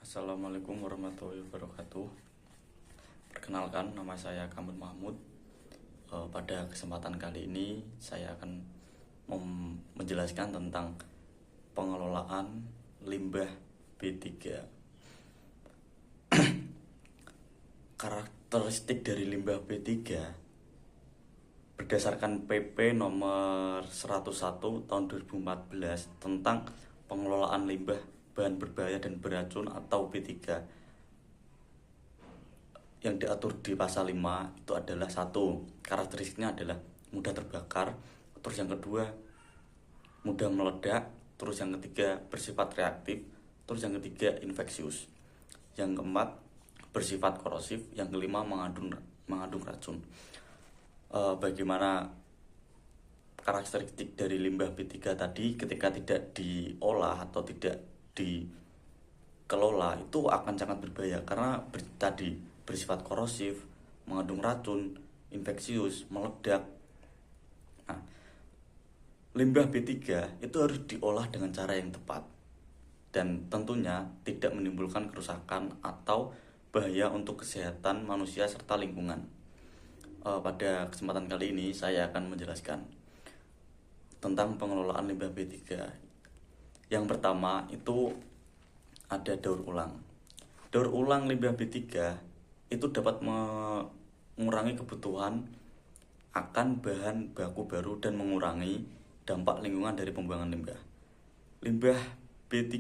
Assalamualaikum warahmatullahi wabarakatuh. Perkenalkan, nama saya Kamil Mahmud. Pada kesempatan kali ini saya akan menjelaskan tentang pengelolaan limbah B3. Karakteristik dari limbah B3 berdasarkan PP nomor 101 tahun 2014 tentang pengelolaan limbah bahan berbahaya dan beracun atau B3 yang diatur di pasal 5 itu adalah satu, karakteristiknya adalah mudah terbakar, terus yang kedua mudah meledak, terus yang ketiga bersifat reaktif, terus yang ketiga infeksius, yang keempat bersifat korosif, yang kelima mengandung racun. Bagaimana karakteristik dari limbah B3 tadi ketika tidak diolah atau tidak dikelola itu akan sangat berbahaya karena tadi bersifat korosif, mengandung racun, infeksius, meledak. Nah, limbah B3 itu harus diolah dengan cara yang tepat dan tentunya tidak menimbulkan kerusakan atau bahaya untuk kesehatan manusia serta lingkungan. Pada kesempatan kali ini saya akan menjelaskan tentang pengelolaan limbah B3. Yang pertama itu ada daur ulang. Daur ulang limbah B3 itu dapat mengurangi kebutuhan akan bahan baku baru dan mengurangi dampak lingkungan dari pembuangan limbah. Limbah B3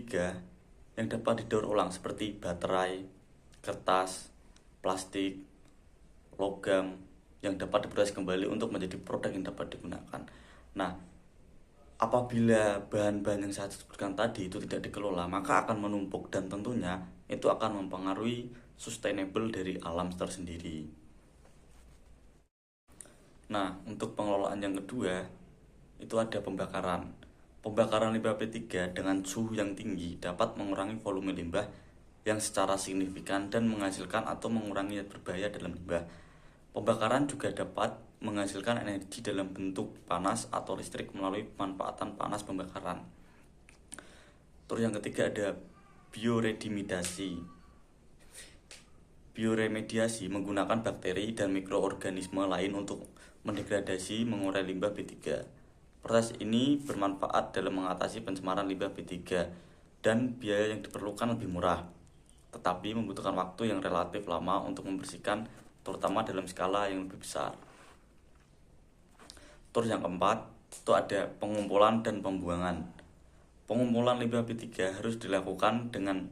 yang dapat didaur ulang seperti baterai, kertas, plastik, logam yang dapat diproses kembali untuk menjadi produk yang dapat digunakan. Nah, apabila bahan-bahan yang saya sebutkan tadi itu tidak dikelola, maka akan menumpuk dan tentunya itu akan mempengaruhi sustainable dari alam tersendiri. Nah, untuk pengelolaan yang kedua itu ada pembakaran. Pembakaran limbah B3 dengan suhu yang tinggi dapat mengurangi volume limbah yang secara signifikan dan menghasilkan atau mengurangi zat berbahaya dalam limbah. Pembakaran juga dapat menghasilkan energi dalam bentuk panas atau listrik melalui pemanfaatan panas pembakaran. Terus yang ketiga ada bioremediasi. Bioremediasi menggunakan bakteri dan mikroorganisme lain untuk mendegradasi mengurai limbah B3. Proses ini bermanfaat dalam mengatasi pencemaran limbah B3 dan biaya yang diperlukan lebih murah, tetapi membutuhkan waktu yang relatif lama untuk membersihkan, terutama dalam skala yang lebih besar. Terus yang keempat itu ada pengumpulan dan pembuangan. Pengumpulan limbah B3 harus dilakukan dengan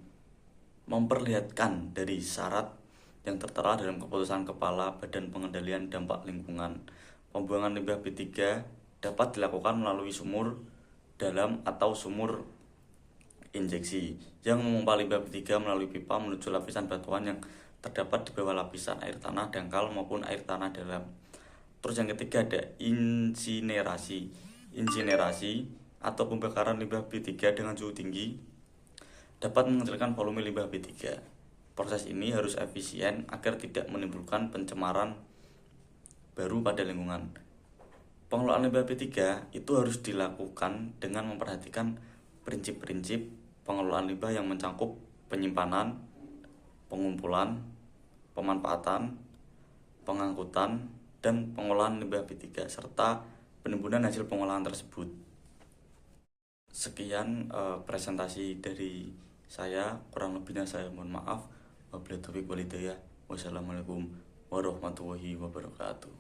memperlihatkan dari syarat yang tertera dalam keputusan Kepala Badan Pengendalian Dampak Lingkungan. Pembuangan limbah B3 dapat dilakukan melalui sumur dalam atau sumur injeksi yang memompa limbah B3 melalui pipa menuju lapisan batuan yang terdapat di bawah lapisan air tanah dangkal maupun air tanah dalam. Terus yang ketiga ada insinerasi. Insinerasi atau pembakaran limbah B3 dengan suhu tinggi dapat mengecilkan volume limbah B3. Proses ini harus efisien agar tidak menimbulkan pencemaran baru pada lingkungan. Pengelolaan limbah B3 itu harus dilakukan dengan memperhatikan prinsip-prinsip pengelolaan limbah yang mencakup penyimpanan, pengumpulan, pemanfaatan, pengangkutan, dan pengolahan limbah B3 serta penimbunan hasil pengolahan tersebut. Sekian presentasi dari saya, kurang lebihnya saya mohon maaf. Wabillahi taufiq wal hidayah. Wassalamualaikum warahmatullahi wabarakatuh.